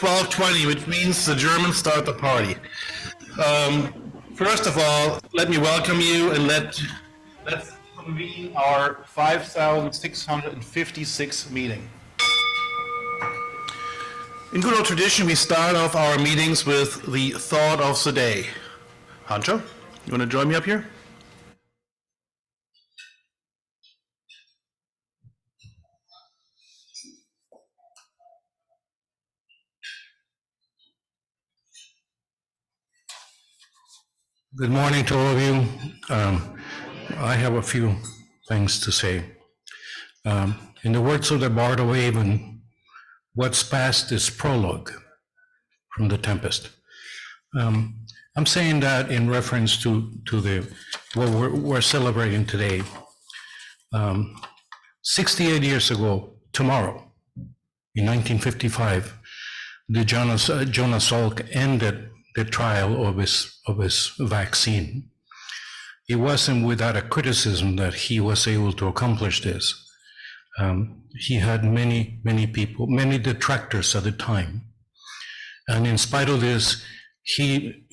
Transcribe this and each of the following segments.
12:20, which means the Germans start the party. First of all, let me welcome you and let's convene our 5,656 meeting. In good old tradition, we start off our meetings with the thought of the day. Hancho, you want to join me up here? Good morning to all of you. I have a few things to say. In the words of the Bard of Avon, what's past is prologue from The Tempest. I'm saying that in reference to what we're celebrating today. 68 years ago, tomorrow, in 1955, Jonas Salk ended the trial of his vaccine. It wasn't without a criticism that he was able to accomplish this. He had many people, many detractors at the time. And in spite of this, he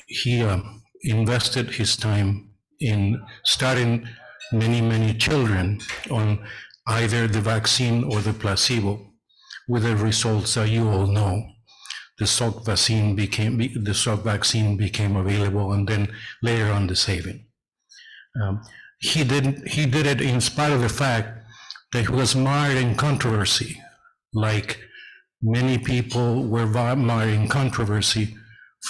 invested his time in starting many children on either the vaccine or the placebo, with the results that you all know. The Salk vaccine became available, and then later on the saving. He did it in spite of the fact that he was mired in controversy, like many people were mired in controversy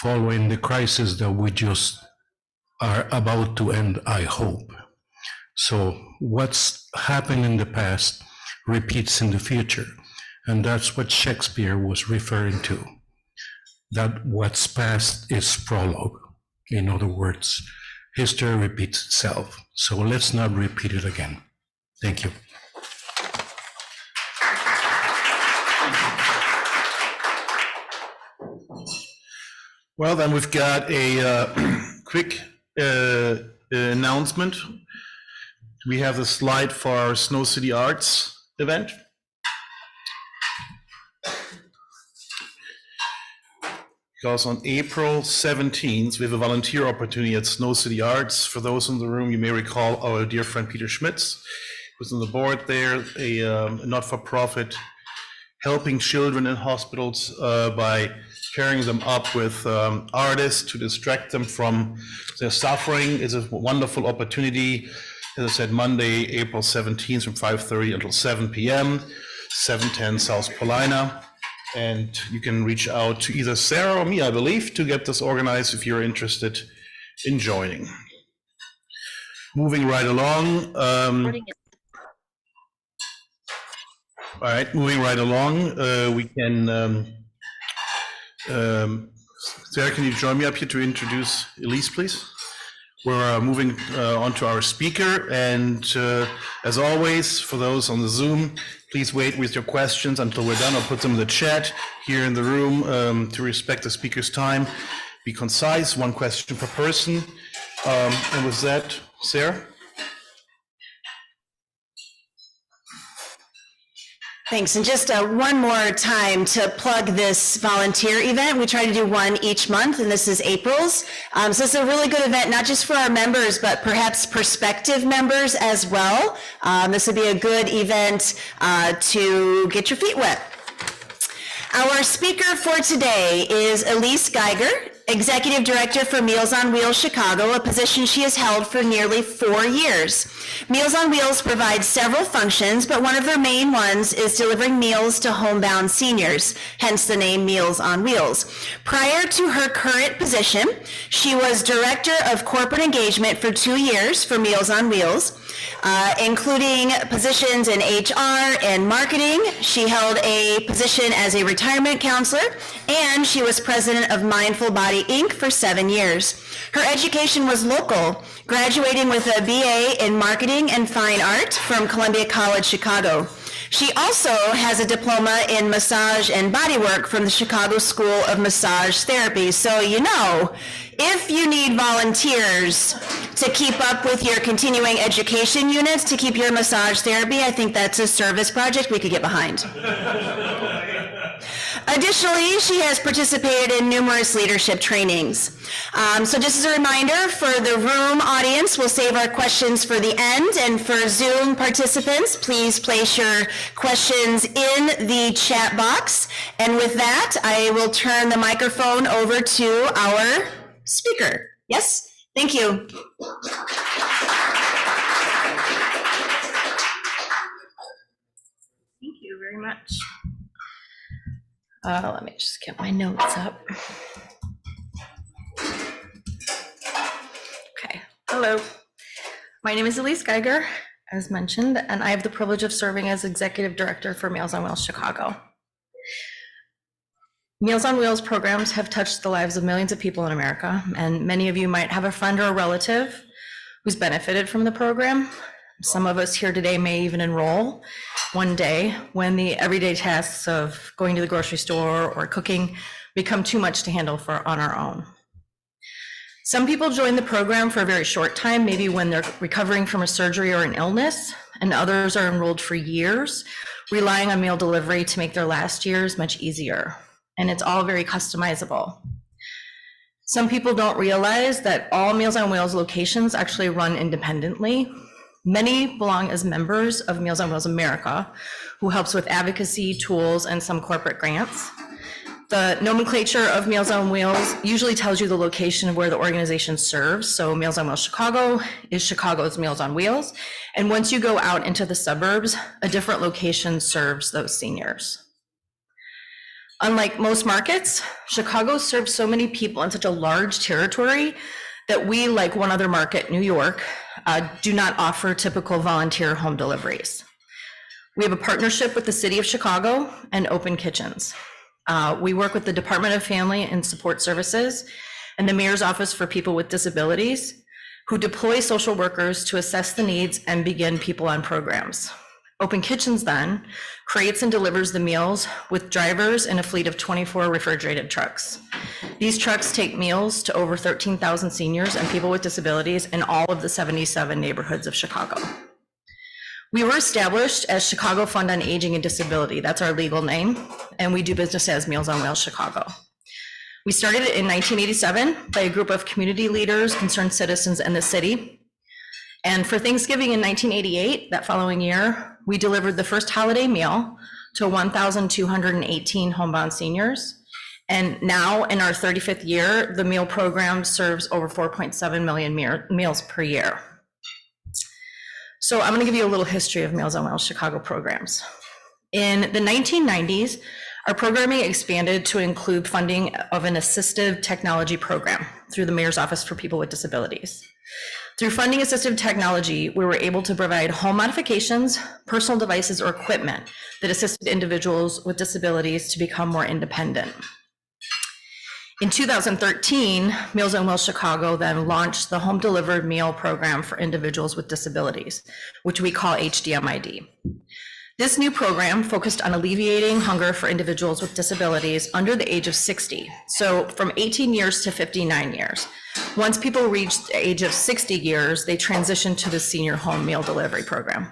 following the crisis that we just are about to end, I hope. So what's happened in the past repeats in the future, and that's what Shakespeare was referring to. That what's past is prologue. In other words, history repeats itself. So let's not repeat it again. Thank you. Well, then we've got a quick announcement. We have the slide for our Snow City Arts event. Because on April 17th, we have a volunteer opportunity at Snow City Arts. For those in the room, you may recall our dear friend Peter Schmitz, who's on the board there, a not-for-profit helping children in hospitals by pairing them up with artists to distract them from their suffering. It's a wonderful opportunity. As I said, Monday, April 17th from 5:30 until 7 p.m., 710 South Paulina. And you can reach out to either Sarah or me, I believe, to get this organized if you're interested in joining. Moving right along. We can, Sarah, can you join me up here to introduce Elise, please? We're moving on to our speaker, and as always, for those on the Zoom, please wait with your questions until we're done. I'll put them in the chat here in the room to respect the speaker's time. Be concise, one question per person. And with that, Sarah? Thanks, and just one more time to plug this volunteer event. We try to do one each month, and this is April's. So this is a really good event, not just for our members, but perhaps prospective members as well. This would be a good event to get your feet wet. Our speaker for today is Elise Geiger, Executive Director for Meals on Wheels Chicago, a position she has held for nearly 4 years. Meals on Wheels provides several functions, but one of their main ones is delivering meals to homebound seniors, hence the name Meals on Wheels. Prior to her current position, she was Director of Corporate Engagement for 2 years for Meals on Wheels, including positions in HR and marketing. She held a position as a retirement counselor, and she was president of Mindful Body Inc. for 7 years. Her education was local, graduating with a BA in Marketing and Fine Art from Columbia College, Chicago. She also has a diploma in massage and bodywork from the Chicago School of Massage Therapy. So you know, if you need volunteers to keep up with your continuing education units to keep your massage therapy, I think that's a service project we could get behind. Additionally, she has participated in numerous leadership trainings. So just as a reminder, for the room audience, we'll save our questions for the end, and for Zoom participants, please place your questions in the chat box. And with that, I will turn the microphone over to our speaker. Yes, thank you. Thank you very much. Let me just get my notes up. Okay, hello. My name is Elise Geiger, as mentioned, and I have the privilege of serving as Executive Director for Meals on Wheels Chicago. Meals on Wheels programs have touched the lives of millions of people in America, and many of you might have a friend or a relative who's benefited from the program. Some of us here today may even enroll one day when the everyday tasks of going to the grocery store or cooking become too much to handle on our own. Some people join the program for a very short time, maybe when they're recovering from a surgery or an illness, and others are enrolled for years, relying on meal delivery to make their last years much easier. And it's all very customizable. Some people don't realize that all Meals on Wheels locations actually run independently. Many belong as members of Meals on Wheels America, who helps with advocacy, tools, and some corporate grants. The nomenclature of Meals on Wheels usually tells you the location of where the organization serves. So Meals on Wheels Chicago is Chicago's Meals on Wheels. And once you go out into the suburbs, a different location serves those seniors. Unlike most markets, Chicago serves so many people in such a large territory that we, like one other market, New York, do not offer typical volunteer home deliveries. We have a partnership with the City of Chicago and Open Kitchens. We work with the Department of Family and Support Services and the Mayor's Office for People with Disabilities, who deploy social workers to assess the needs and begin people on programs. Open Kitchens then creates and delivers the meals with drivers in a fleet of 24 refrigerated trucks. These trucks take meals to over 13,000 seniors and people with disabilities in all of the 77 neighborhoods of Chicago. We were established as Chicago Fund on Aging and Disability. That's our legal name, and we do business as Meals on Wheels Chicago. We started it in 1987 by a group of community leaders, concerned citizens, and the city. And for Thanksgiving in 1988, that following year, we delivered the first holiday meal to 1,218 homebound seniors. And now in our 35th year, the meal program serves over 4.7 million meals per year. So I'm gonna give you a little history of Meals on Wheels Chicago programs. In the 1990s, our programming expanded to include funding of an assistive technology program through the Mayor's Office for People with Disabilities. Through funding assistive technology, we were able to provide home modifications, personal devices, or equipment that assisted individuals with disabilities to become more independent. In 2013, Meals on Wheels Chicago then launched the Home Delivered Meal Program for Individuals with Disabilities, which we call HDMID. This new program focused on alleviating hunger for individuals with disabilities under the age of 60, so from 18 years to 59 years. Once people reached the age of 60 years, they transitioned to the Senior Home Meal Delivery Program.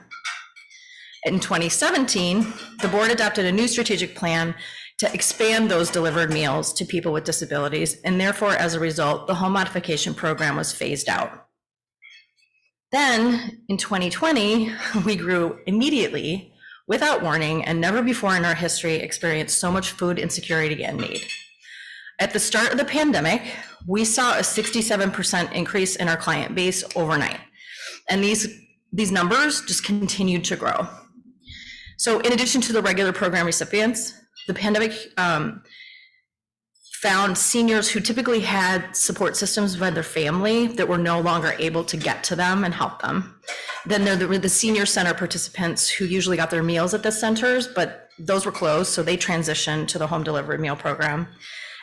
In 2017, the board adopted a new strategic plan to expand those delivered meals to people with disabilities, and therefore, as a result, the home modification program was phased out. Then, in 2020, we grew immediately, without warning, and never before in our history experienced so much food insecurity and need. At the start of the pandemic, we saw a 67% increase in our client base overnight. And these numbers just continued to grow. So in addition to the regular program recipients, the pandemic found seniors who typically had support systems by their family that were no longer able to get to them and help them. Then there were the senior center participants who usually got their meals at the centers, but those were closed, so they transitioned to the home delivered meal program.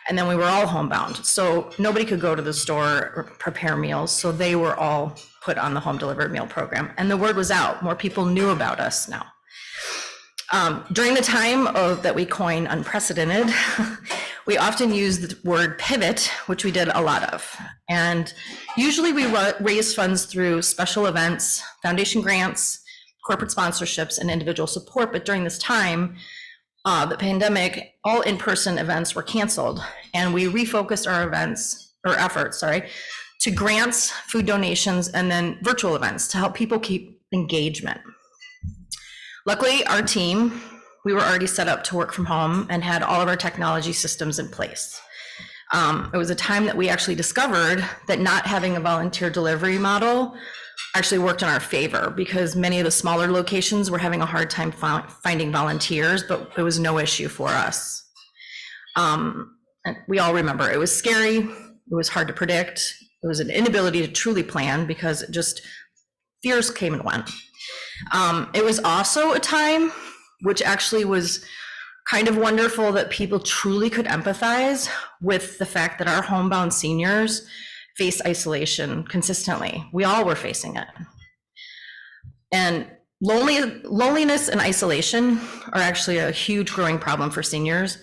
And then we were all homebound, so nobody could go to the store or prepare meals, so they were all put on the home delivered meal program. And the word was out, more people knew about us now. During the time that we coined unprecedented, we often use the word pivot, which we did a lot of. And usually we raise funds through special events, foundation grants, corporate sponsorships, and individual support. But during this time, the pandemic, all in-person events were canceled, and we refocused our efforts, to grants, food donations, and then virtual events to help people keep engagement. Luckily, our team, we were already set up to work from home and had all of our technology systems in place. It was a time that we actually discovered that not having a volunteer delivery model actually worked in our favor, because many of the smaller locations were having a hard time finding volunteers, but it was no issue for us. And we all remember it was scary, it was hard to predict, it was an inability to truly plan because it just fears came and went. It was also a time which actually was kind of wonderful that people truly could empathize with the fact that our homebound seniors face isolation consistently. We all were facing it. And loneliness and isolation are actually a huge growing problem for seniors.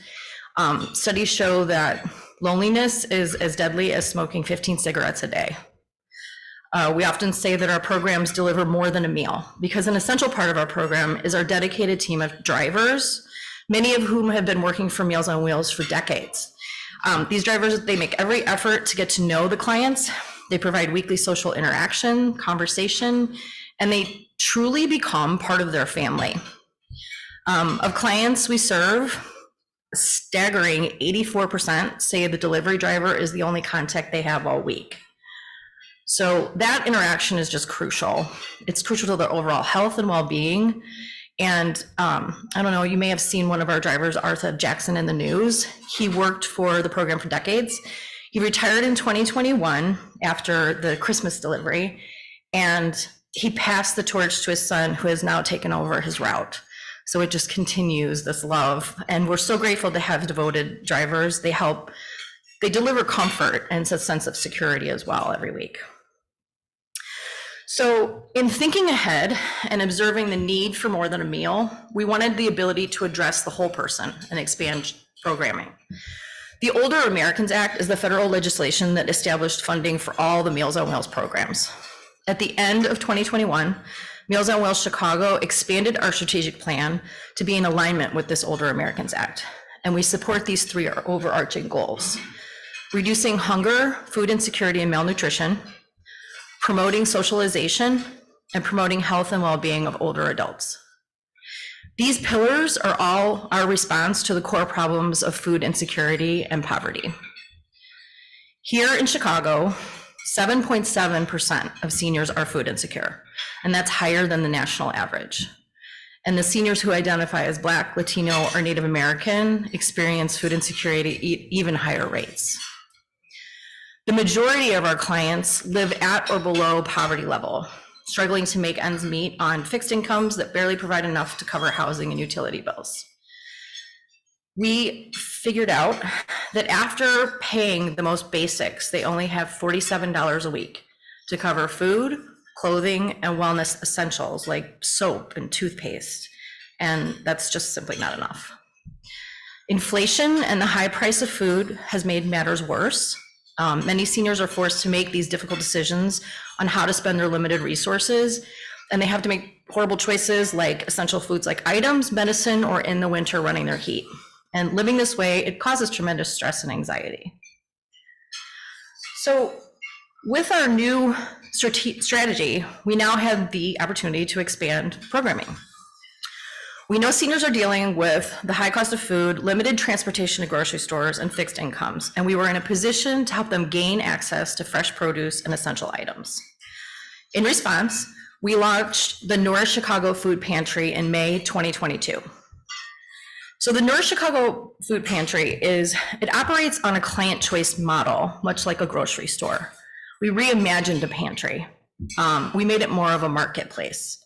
Studies show that loneliness is as deadly as smoking 15 cigarettes a day. We often say that our programs deliver more than a meal, because an essential part of our program is our dedicated team of drivers, many of whom have been working for Meals on Wheels for decades. These drivers, they make every effort to get to know the clients. They provide weekly social interaction, conversation, and they truly become part of their family. Of clients we serve, a staggering 84% say the delivery driver is the only contact they have all week. So that interaction is just crucial. It's crucial to their overall health and well-being. And I don't know, you may have seen one of our drivers, Arthur Jackson, in the news. He worked for the program for decades. He retired in 2021 after the Christmas delivery, and he passed the torch to his son, who has now taken over his route. So it just continues this love. And we're so grateful to have devoted drivers. They deliver comfort and a sense of security as well every week. So in thinking ahead and observing the need for more than a meal, we wanted the ability to address the whole person and expand programming. The Older Americans Act is the federal legislation that established funding for all the Meals on Wheels programs. At the end of 2021, Meals on Wheels Chicago expanded our strategic plan to be in alignment with this Older Americans Act. And we support these three overarching goals: reducing hunger, food insecurity, and malnutrition, promoting socialization, and promoting health and well-being of older adults. These pillars are all our response to the core problems of food insecurity and poverty. Here in Chicago, 7.7% of seniors are food insecure, and that's higher than the national average. And the seniors who identify as Black, Latino, or Native American experience food insecurity at even higher rates. The majority of our clients live at or below poverty level, struggling to make ends meet on fixed incomes that barely provide enough to cover housing and utility bills. We figured out that after paying the most basics, they only have $47 a week to cover food, clothing, and wellness essentials like soap and toothpaste, and that's just simply not enough. Inflation and the high price of food has made matters worse. Many seniors are forced to make these difficult decisions on how to spend their limited resources, and they have to make horrible choices like essential foods like items, medicine, or in the winter running their heat. And living this way, it causes tremendous stress and anxiety. So with our new strategy, we now have the opportunity to expand programming. We know seniors are dealing with the high cost of food, limited transportation to grocery stores, and fixed incomes, and we were in a position to help them gain access to fresh produce and essential items. In response, we launched the Nourish Chicago Food Pantry in May 2022. So the Nourish Chicago Food Pantry it operates on a client choice model, much like a grocery store. We reimagined a pantry. We made it more of a marketplace.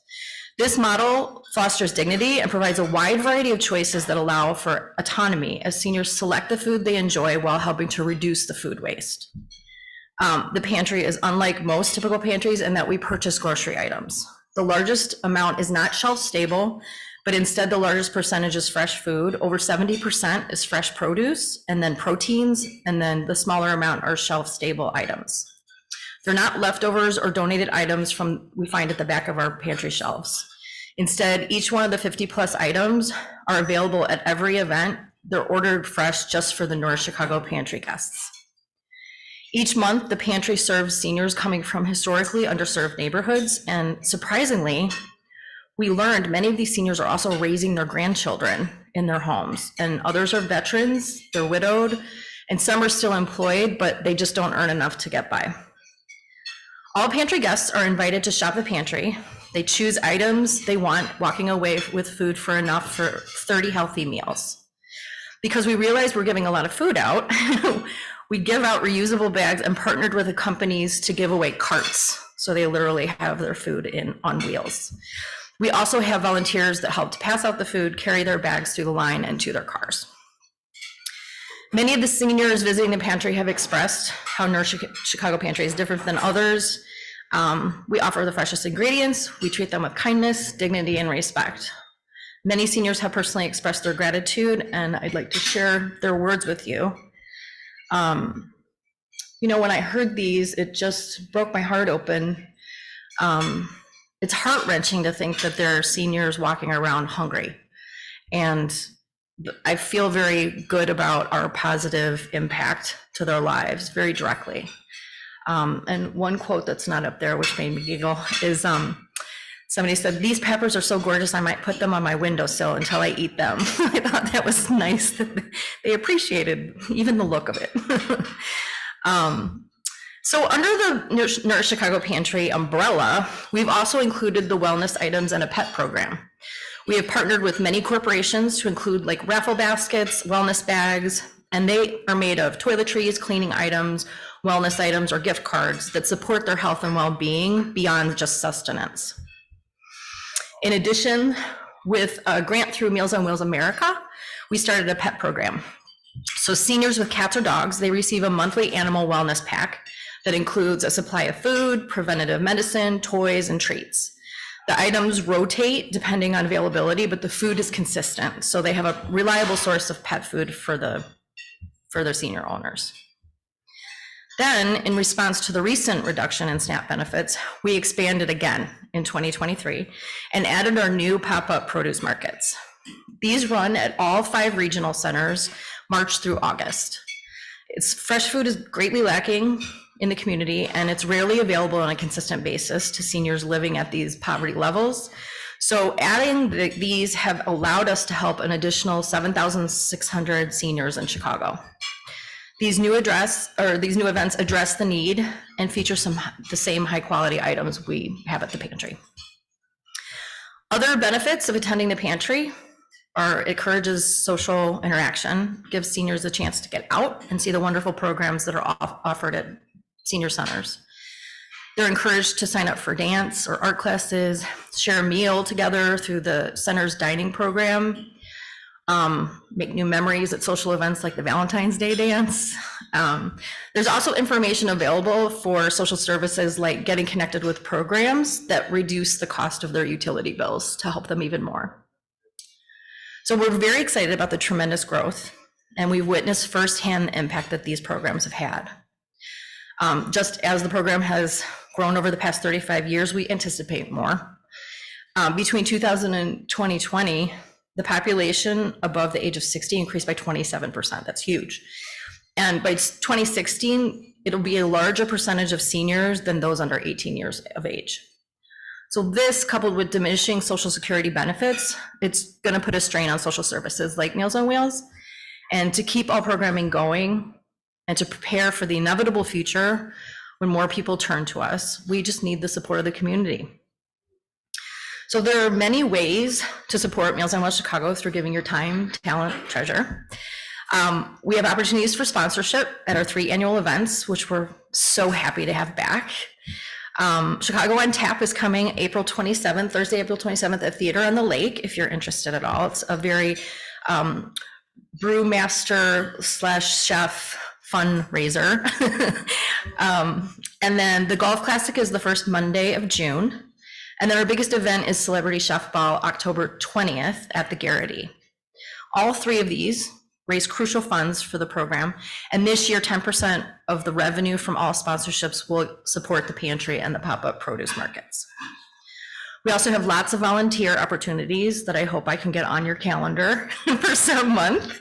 This model fosters dignity and provides a wide variety of choices that allow for autonomy as seniors select the food they enjoy while helping to reduce the food waste. The pantry is unlike most typical pantries in that we purchase grocery items. The largest amount is not shelf stable, but instead the largest percentage is fresh food. Over 70% is fresh produce, and then proteins, and then the smaller amount are shelf stable items. They're not leftovers or donated items we find at the back of our pantry shelves. Instead, each one of the 50+ items are available at every event. They're ordered fresh just for the North Chicago Pantry guests. Each month, the pantry serves seniors coming from historically underserved neighborhoods, and surprisingly, we learned many of these seniors are also raising their grandchildren in their homes, and others are veterans, they're widowed, and some are still employed, but they just don't earn enough to get by. All pantry guests are invited to shop the pantry. They choose items they want, walking away with food for enough for 30 healthy meals. Because we realized we're giving a lot of food out, we give out reusable bags and partnered with the companies to give away carts. So they literally have their food on wheels. We also have volunteers that help to pass out the food, carry their bags through the line and to their cars. Many of the seniors visiting the pantry have expressed how North Chicago Pantry is different than others. We offer the freshest ingredients. We treat them with kindness, dignity, and respect. Many seniors have personally expressed their gratitude, and I'd like to share their words with you. When I heard these, it just broke my heart open. It's heart-wrenching to think that there are seniors walking around hungry. And I feel very good about our positive impact to their lives very directly. And one quote that's not up there, which made me giggle, is somebody said, "These peppers are so gorgeous, I might put them on my windowsill until I eat them." I thought that was nice that they appreciated even the look of it. So under the North Chicago Pantry umbrella, we've also included the wellness items and a pet program. We have partnered with many corporations to include like raffle baskets, wellness bags, and they are made of toiletries, cleaning items, wellness items, or gift cards that support their health and well-being beyond just sustenance. In addition, with a grant through Meals on Wheels America, we started a pet program. So seniors with cats or dogs, they receive a monthly animal wellness pack that includes a supply of food, preventative medicine, toys, and treats. The items rotate depending on availability, but the food is consistent. So they have a reliable source of pet food for their senior owners. Then, in response to the recent reduction in SNAP benefits, we expanded again in 2023 and added our new pop-up produce markets. These run at all 5 regional centers, March through August. Fresh food is greatly lacking in the community, and it's rarely available on a consistent basis to seniors living at these poverty levels. So adding these have allowed us to help an additional 7,600 seniors in Chicago. These new events address the need and feature the same high quality items we have at the pantry. Other benefits of attending the pantry are it encourages social interaction, gives seniors a chance to get out and see the wonderful programs that are offered at senior centers. They're encouraged to sign up for dance or art classes, share a meal together through the center's dining program, make new memories at social events like the Valentine's Day dance. There's also information available for social services like getting connected with programs that reduce the cost of their utility bills to help them even more. So we're very excited about the tremendous growth, and we've witnessed firsthand the impact that these programs have had. Just as the program has grown over the past 35 years, we anticipate more. Between 2000 and 2020, the population above the age of 60 increased by 27%. That's huge. And by 2016, it'll be a larger percentage of seniors than those under 18 years of age. So this, coupled with diminishing Social Security benefits, it's going to put a strain on social services like Meals on Wheels. And to keep all programming going and to prepare for the inevitable future when more people turn to us, we just need the support of the community. So there are many ways to support Meals on Wheels Chicago through giving your time, talent, treasure. We have opportunities for sponsorship at our 3 annual events, which we're so happy to have back. Chicago on Tap is coming April 27th, Thursday, April 27th at Theater on the Lake, if you're interested at all. It's a very brewmaster / chef fundraiser. And then the Golf Classic is the first Monday of June. And then our biggest event is Celebrity Chef Ball, October 20th at the Garrity. All 3 of these raise crucial funds for the program. And this year, 10% of the revenue from all sponsorships will support the pantry and the pop-up produce markets. We also have lots of volunteer opportunities that I hope I can get on your calendar for some month.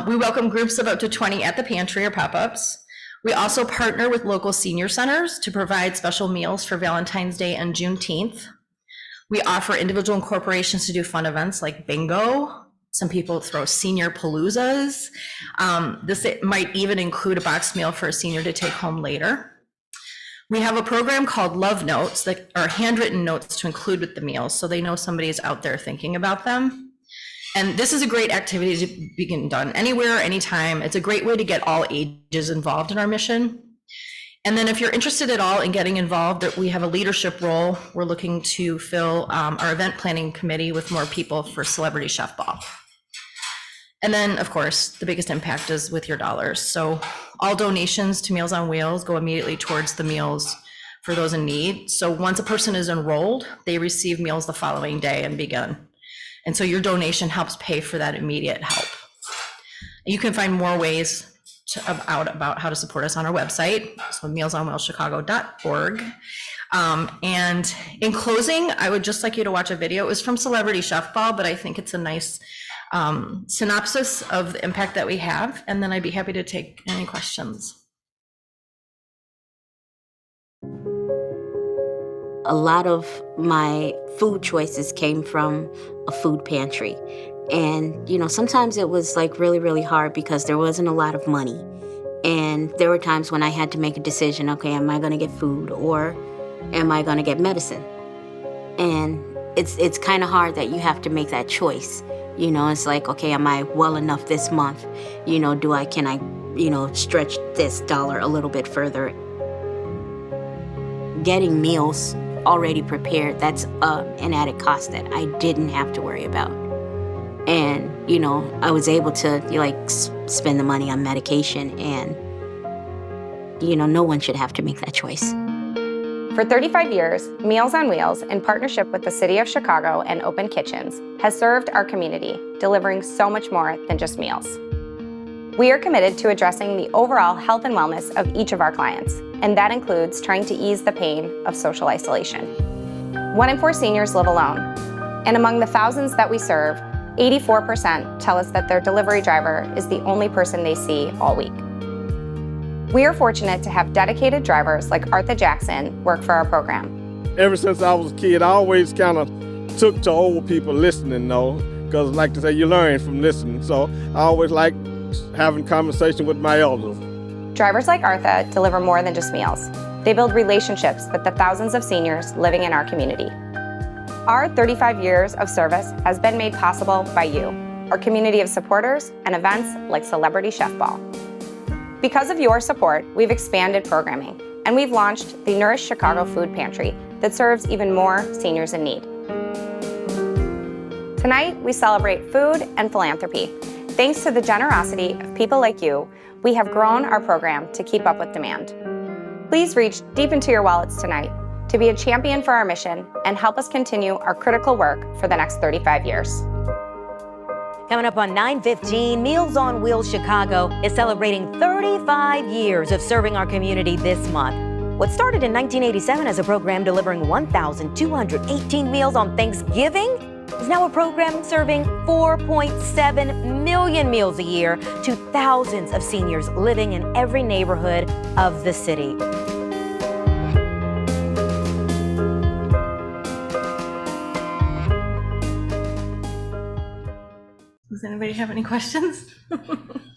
We welcome groups of up to 20 at the pantry or pop-ups. We also partner with local senior centers to provide special meals for Valentine's Day and Juneteenth. We offer individual and corporations to do fun events like bingo. Some people throw senior paloozas. It might even include a boxed meal for a senior to take home later. We have a program called Love Notes that are handwritten notes to include with the meals, so they know somebody is out there thinking about them. And this is a great activity to be done anywhere, anytime. It's a great way to get all ages involved in our mission. And then if you're interested at all in getting involved, we have a leadership role. We're looking to fill our event planning committee with more people for Celebrity Chef Ball. And then, of course, the biggest impact is with your dollars. So all donations to Meals on Wheels go immediately towards the meals for those in need. So once a person is enrolled, they receive meals the following day and begin. And so your donation helps pay for that immediate help. You can find more ways about how to support us on our website, so mealsonwheelschicago.org. And in closing, I would just like you to watch a video. It was from Celebrity Chef Ball, but I think it's a nice synopsis of the impact that we have, and then I'd be happy to take any questions. A lot of my food choices came from a food pantry. And, sometimes it was like really, really hard because there wasn't a lot of money. And there were times when I had to make a decision, okay, am I going to get food or am I going to get medicine? And it's kind of hard that you have to make that choice. It's like, okay, am I well enough this month? Can I stretch this dollar a little bit further? Getting meals already prepared, that's an added cost that I didn't have to worry about. And, I was able to spend the money on medication, and, no one should have to make that choice. For 35 years, Meals on Wheels, in partnership with the City of Chicago and Open Kitchens, has served our community, delivering so much more than just meals. We are committed to addressing the overall health and wellness of each of our clients, and that includes trying to ease the pain of social isolation. 1 in 4 seniors live alone, and among the thousands that we serve, 84% tell us that their delivery driver is the only person they see all week. We are fortunate to have dedicated drivers like Arthur Jackson work for our program. Ever since I was a kid, I always kind of took to old people listening, because like to say, you learn from listening. So I always like having conversation with my elders. Drivers like Arthur deliver more than just meals. They build relationships with the thousands of seniors living in our community. Our 35 years of service has been made possible by you, our community of supporters, and events like Celebrity Chef Ball. Because of your support, we've expanded programming, and we've launched the Nourish Chicago Food Pantry that serves even more seniors in need. Tonight, we celebrate food and philanthropy. Thanks to the generosity of people like you, we have grown our program to keep up with demand. Please reach deep into your wallets tonight to be a champion for our mission and help us continue our critical work for the next 35 years. Coming up on 9:15, Meals on Wheels Chicago is celebrating 35 years of serving our community this month. What started in 1987 as a program delivering 1,218 meals on Thanksgiving is now a program serving 4.7 million meals a year to thousands of seniors living in every neighborhood of the city. Does anybody have any questions?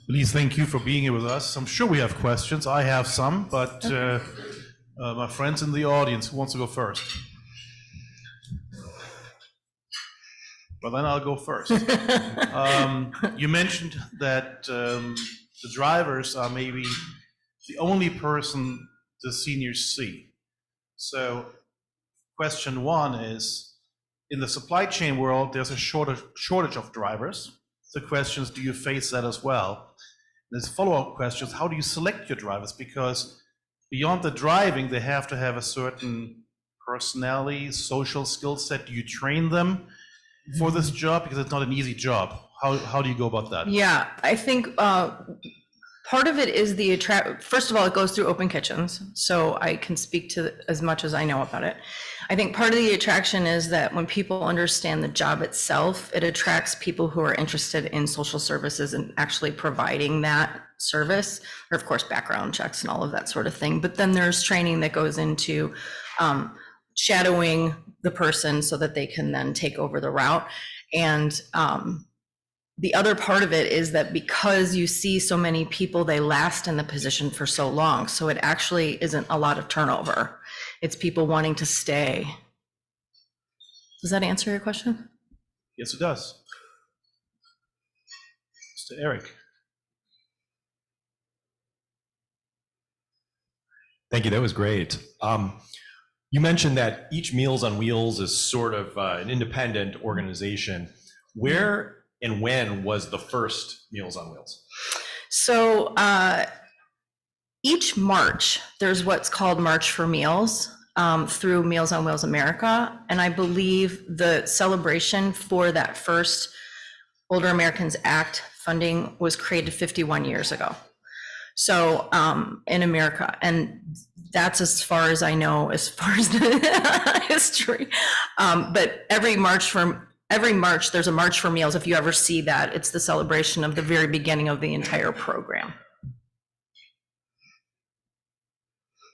Elise, thank you for being here with us. I'm sure we have questions. I have some, but my friends in the audience, who wants to go first? Well, then I'll go first. You mentioned that the drivers are maybe the only person the seniors see. So question one is, in the supply chain world, there's a shortage of drivers. The question is, do you face that as well? There's follow-up questions, how do you select your drivers? Because beyond the driving, they have to have a certain personality, social skill set. Do you train them for this job? Because it's not an easy job. How do you go about that? Yeah, I think part Part of it is first of all, it goes through open kitchens, so I can speak to as much as I know about it. I think part of the attraction is that when people understand the job itself, it attracts people who are interested in social services and actually providing that service, or of course, background checks and all of that sort of thing. But then there's training that goes into shadowing the person so that they can then take over the route. And the other part of it is that because you see so many people, they last in the position for so long. So it actually isn't a lot of turnover. It's people wanting to stay. Does that answer your question? Yes, it does. Mr. Eric. Thank you, that was great. You mentioned that each Meals on Wheels is sort of an independent organization. Where and when was the first Meals on Wheels? So each March, there's what's called March for Meals through Meals on Wheels America. And I believe the celebration for that first Older Americans Act funding was created 51 years ago. So in America, and that's as far as I know, as far as the history. But every March, there's a March for Meals. If you ever see that, it's the celebration of the very beginning of the entire program.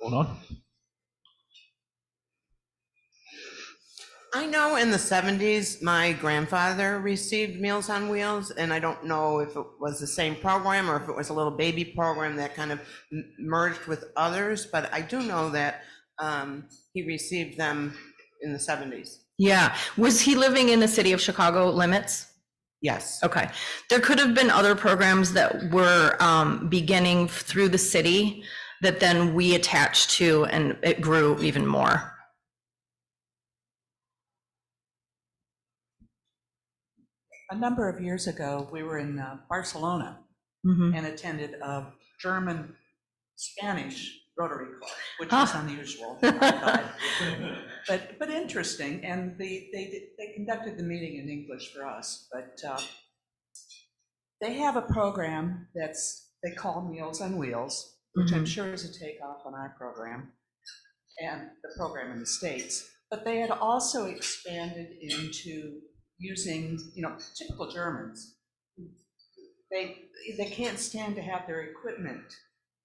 Hold on. I know in the 70s, my grandfather received Meals on Wheels, and I don't know if it was the same program or if it was a little baby program that kind of merged with others, but I do know that he received them in the 70s. Yeah. Was he living in the city of Chicago limits? Yes. Okay. There could have been other programs that were beginning through the city that then we attached to, and it grew even more. A number of years ago, we were in Barcelona and attended a German-Spanish Rotary Club, which was unusual, I thought. But interesting, and they conducted the meeting in English for us, but they have a program they call Meals on Wheels, which I'm sure is a takeoff on our program and the program in the States, but they had also expanded into using, typical Germans. They can't stand to have their equipment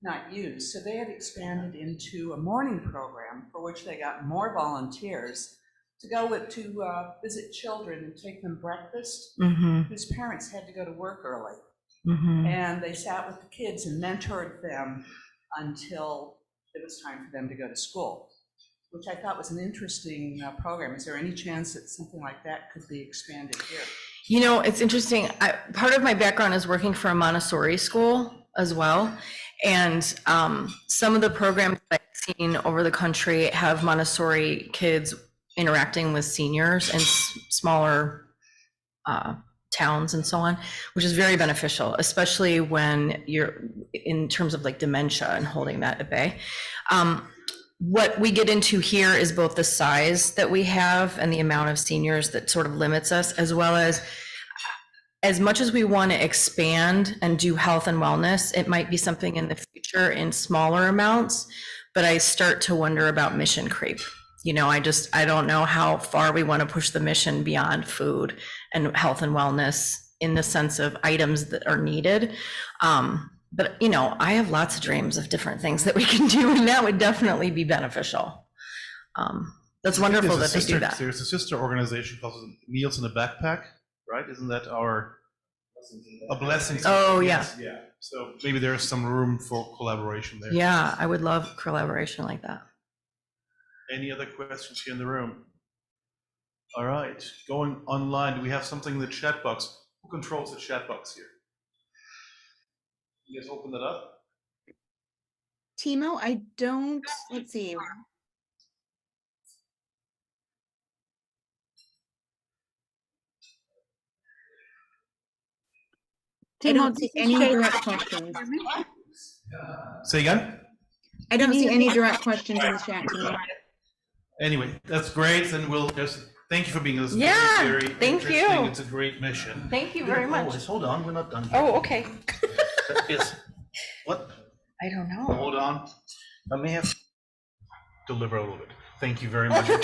not used, so they had expanded into a morning program for which they got more volunteers to go to visit children and take them breakfast whose parents had to go to work early. And they sat with the kids and mentored them until it was time for them to go to school, which I thought was an interesting program. Is there any chance that something like that could be expanded here? It's interesting. Part of my background is working for a Montessori school as well. And some of the programs I've seen over the country have Montessori kids interacting with seniors in smaller towns and so on, which is very beneficial, especially when you're in terms of like dementia and holding that at bay. What we get into here is both the size that we have and the amount of seniors that sort of limits us, as much as we want to expand and do health and wellness, it might be something in the future in smaller amounts, but I start to wonder about mission creep. I don't know how far we want to push the mission beyond food and health and wellness in the sense of items that are needed. But, I have lots of dreams of different things that we can do, and that would definitely be beneficial. That's wonderful that they do that. There's a sister organization called Meals in a Backpack, right? Isn't that a blessing? Oh, yeah. Yeah. So maybe there's some room for collaboration there. Yeah, I would love collaboration like that. Any other questions here in the room? All right, going online, do we have something in the chat box? Who controls the chat box here? You guys open that up? Timo, I don't, let's see. I don't see any direct questions. Say again? I don't see any direct questions in the chat, Timo. Anyway, that's great, and we'll just thank you for being this. Yeah, very thank you. interesting. It's a great mission. Thank you very much. Hold on, we're not done. Oh, okay. Yes. What? I don't know. Hold on. I may have to deliver a little bit. Thank you very much. I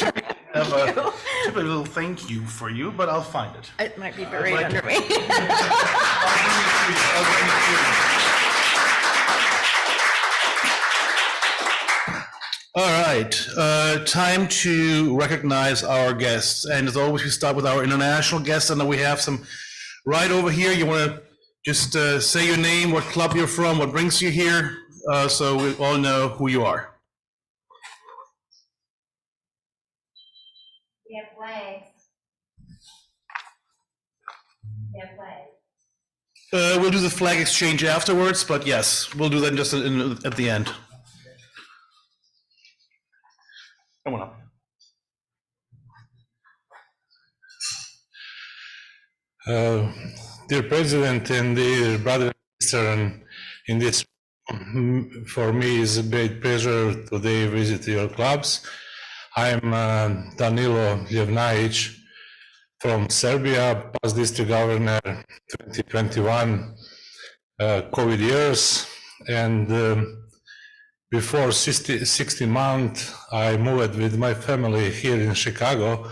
have a little thank you for you, but I'll find it. It might be buried under me. I'll bring it to you. All right, time to recognize our guests. And as always, we start with our international guests, and then we have some right over here. You want to just say your name, what club you're from, what brings you here, so we all know who you are. We have flags. We have flags. We'll do the flag exchange afterwards, but yes, we'll do that just at the end. Come on up. Dear President and dear brother and sister, in this, for me is a great pleasure today visit your clubs. I'm Danilo Ljevnajic from Serbia, past district governor 2021 COVID years, and before 60 months I moved with my family here in Chicago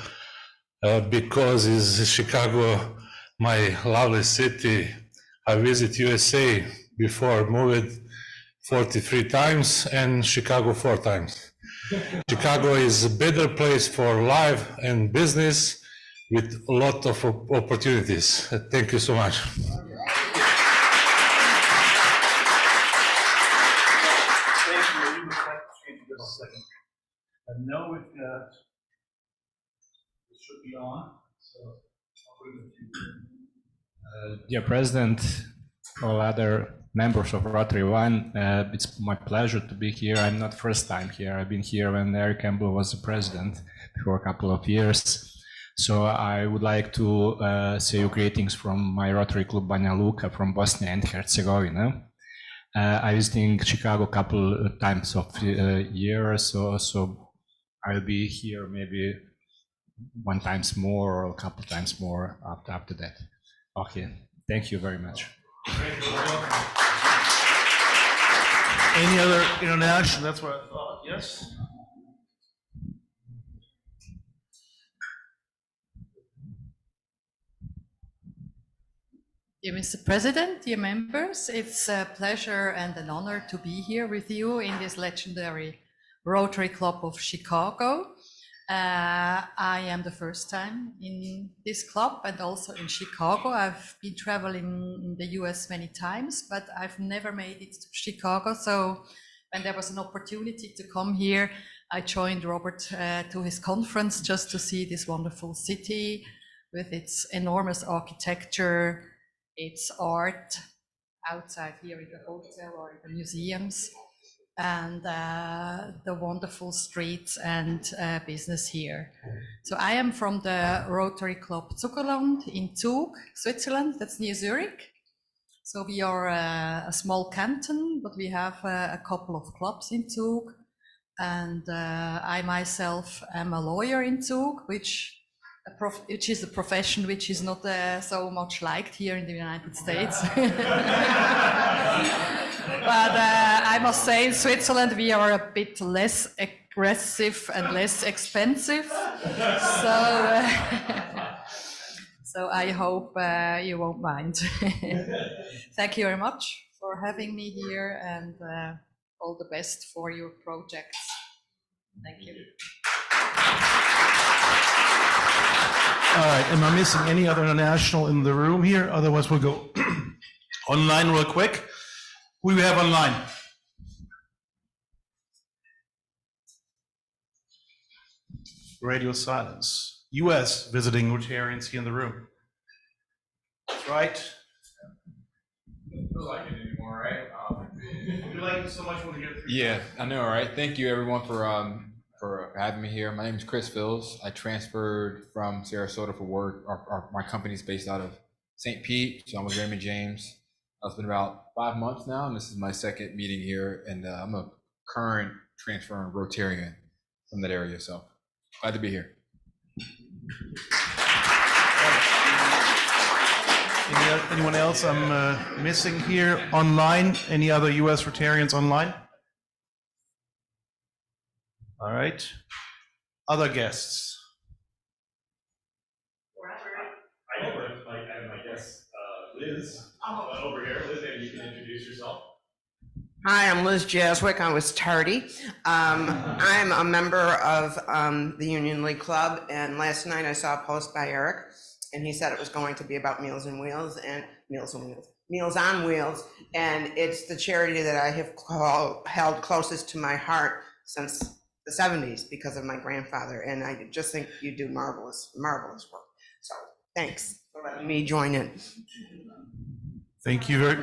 because is Chicago my lovely city. I visit USA before moved 43 times and Chicago 4 times. Chicago is a better place for life and business with a lot of opportunities. Thank you so much. I know it should be on, so I'll bring it to you. Dear President, all other members of Rotary One, it's my pleasure to be here. I'm not first time here. I've been here when Eric Campbell was the president for a couple of years. So I would like to say you greetings from my Rotary Club Banja Luka from Bosnia and Herzegovina. I visiting Chicago a couple of times of year, so I'll be here maybe 1 time more or a couple times more after that. Okay, thank you very much. Any other international? That's what I thought. Yes. Dear Mr. President, dear members, it's a pleasure and an honor to be here with you in this legendary Rotary Club of Chicago. I am the first time in this club and also in Chicago. I've been traveling in the US many times, but I've never made it to Chicago. So when there was an opportunity to come here, I joined Robert to his conference just to see this wonderful city with its enormous architecture, its art outside here in the hotel or in the museums, and the wonderful streets and business here. So I am from the Rotary Club Zuckerland in Zug, Switzerland, that's near Zurich. So we are a small canton, but we have a couple of clubs in Zug. And I myself am a lawyer in Zug, which is a profession which is not so much liked here in the United States. But I must say, in Switzerland, we are a bit less aggressive and less expensive. So I hope you won't mind. Thank you very much for having me here, and all the best for your projects. Thank you. All right, am I missing any other international in the room here? Otherwise, we'll go online real quick. Who do we have online? Radio silence. US visiting Rotarians here in the room. That's right. Don't feel like it anymore, right? We like it so much when we get through. Yeah, I know, right? Thank you, everyone, for having me here. My name is Chris Phils. I transferred from Sarasota for work. My company's based out of St. Pete, so I'm with Raymond James. It's been about 5 months now, and this is my second meeting here, and I'm a current transferring Rotarian from that area, so glad to be here. Anyone else I'm missing here online? Any other US Rotarians online? All right. Other guests? I know, and I guess Liz, over here. Liz, maybe you can introduce yourself. Hi, I'm Liz Jaswick. I was tardy. I'm a member of the Union League Club, and last night I saw a post by Eric, and he said it was going to be about Meals on Wheels, and Meals on Wheels, and it's the charity that I have held closest to my heart since the 70s because of my grandfather, and I just think you do marvelous, marvelous work. So thanks for letting me join in. Thank you very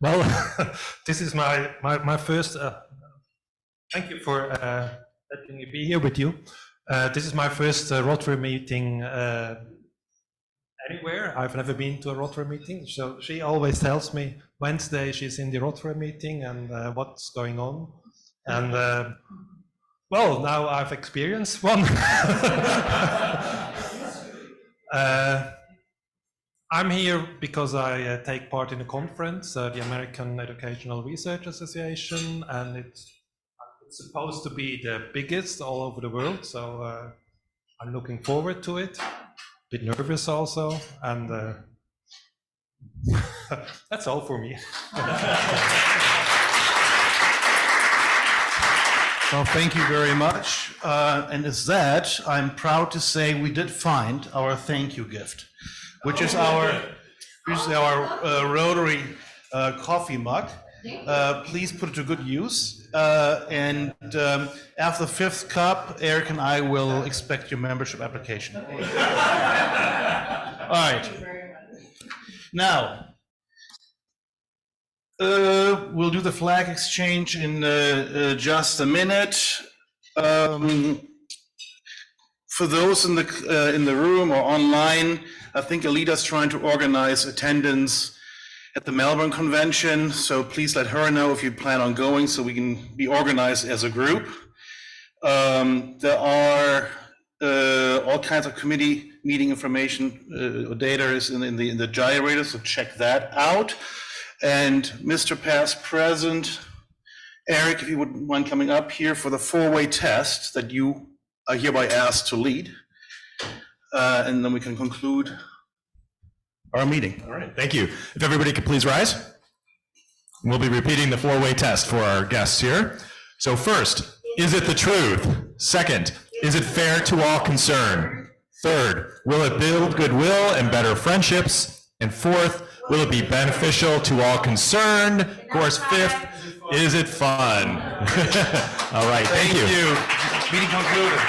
Well, this is my first, thank you for letting me be here with you. This is my first Rotary meeting anywhere. I've never been to a Rotary meeting, so she always tells me Wednesday she's in the Rotary meeting and what's going on. And well, now I've experienced one. I'm here because I take part in a conference, the American Educational Research Association, and it's supposed to be the biggest all over the world, so I'm looking forward to it. A bit nervous also, and that's all for me. Well, thank you very much. And as that, I'm proud to say we did find our thank you gift, which is our Rotary coffee mug. Please put it to good use. And after the 5th cup, Eric and I will expect your membership application. All right. Now, we'll do the flag exchange in just a minute. For those in the room or online, I think Alita's trying to organize attendance at the Melbourne Convention, so please let her know if you plan on going so we can be organized as a group. There are all kinds of committee meeting information, data is in the gyrator, so check that out. And Mr. Past Present, Eric, if you wouldn't mind coming up here for the 4-way test that you are hereby asked to lead. And then we can conclude our meeting. All right, thank you. If everybody could please rise. We'll be repeating the 4-way test for our guests here. So first, is it the truth? Second, is it fair to all concerned? Third, will it build goodwill and better friendships? And fourth, will it be beneficial to all concerned? Of course, fifth, is it fun? All right, thank you. Meeting concluded.